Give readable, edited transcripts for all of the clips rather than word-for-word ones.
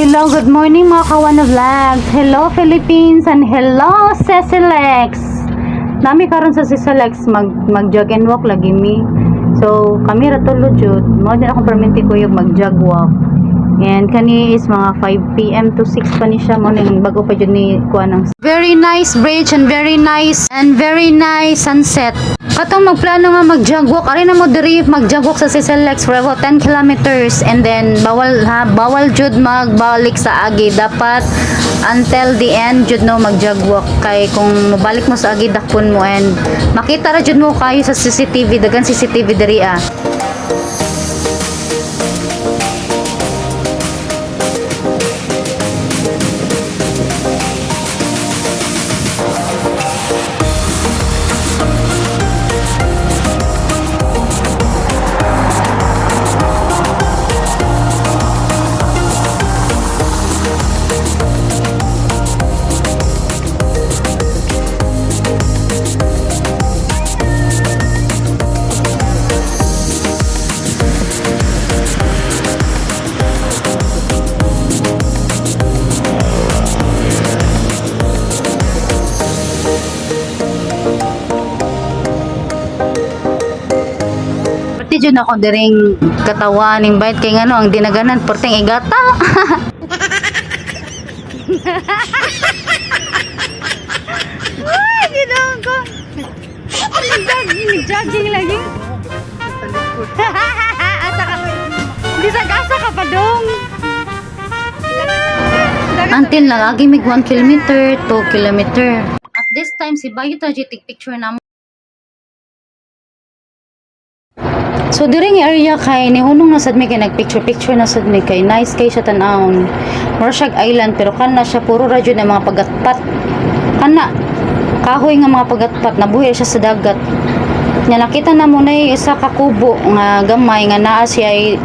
Hello, good morning mga kawana vlogs. Hello Philippines and hello Cecilex. Nami karon sa Cecilex mag jog and walk lagi mi. So kami ra tulo jud. Mo din ako perminti ko yung mag jog walk. And kani is mga 5 PM to 6 pa ni siya mo ning bago pa jud ni kuha ng very nice bridge and very nice sunset. Katong magplano nga mag-jog walk, ari na mo diri mag-jog walk sa Cecilex for about 10 kilometers and then bawal jud magbalik sa agi, dapat until the end jud no mag-jog walk, kay kung mabalik mo sa agi dakpon mo and makita ra jud mo kayo sa CCTV, dagan CCTV diri ah. Diyon ako diring katawan ning bait kay ngano ang dinaganan porteng igata. Ay, ginawa ko. Jogging lagi. Asa ka? Bisa asa ka pa dong. Until lagi mig 1 kilometer, 2 kilometer. At this time si Bayo ta take picture na. So during area kay ni hunong nasad mi kay nagpicture nasad mi kay nice kay siya tan-awon. Mura siya island pero kana siya puro ra jud na mga pagatpat. Kana kahoy nga mga pagatpat nabuhi siya sa dagat. Nya nakita na mo na isa ka kubo nga gamay nga naa siya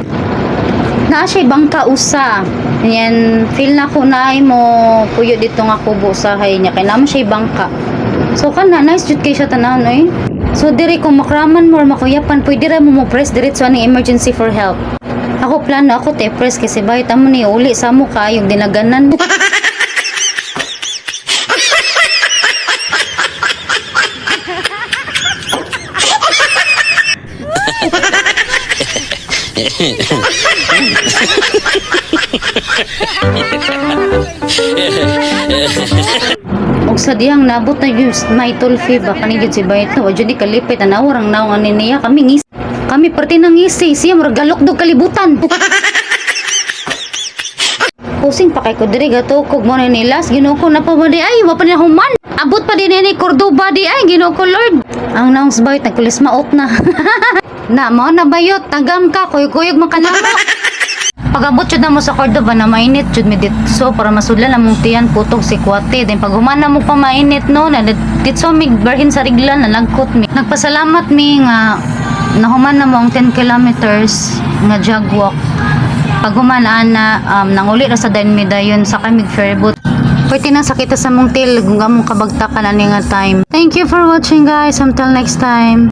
bangka usa. Yan feel na ko naay mo puyo dito nga kubo sa hay nya kay namo siya bangka. So kana nice jud kay siya tan-awon oy. So diri kung makraman mo or makuyapan, pwede ra mo press diretso ani emergency for help. Ako plano ako te press kasi bayit amo ni uli sa mo ka yung dinaganan. Og sa diyang nabot na yung may tulfi ba kanigid si bayit no jud di kalipit na warang naong ani niya kami parte nang ngisi siya murgalok dog kalibutan. Pusing pa kay ko diri gatukog mo na nilas Ginoo ko na pa ba di ay wa pa na human abot pa din ni Cordoba di ay Ginoo ko Lord ang naong bayit nagkulis maot na. Na mo na bayot tagam ka kuyog makanamo. Pag-abot jud na mo sa Cordoba na mainit jud mi dito so para masudlan among tiyan putog si kwate then pag humana mo pa mainit no na ditso mi barhin sa riglan na lagkot mi. Nagpasalamat mi nga nahuman na mo ang 10 kilometers nga jog walk. Pag humanaan na nanguli ra sa Dain dayon sa kami ferryboat. Pwede na sakita sa mong til kung among kabagtakan ani nga time. Thank you for watching guys, until next time.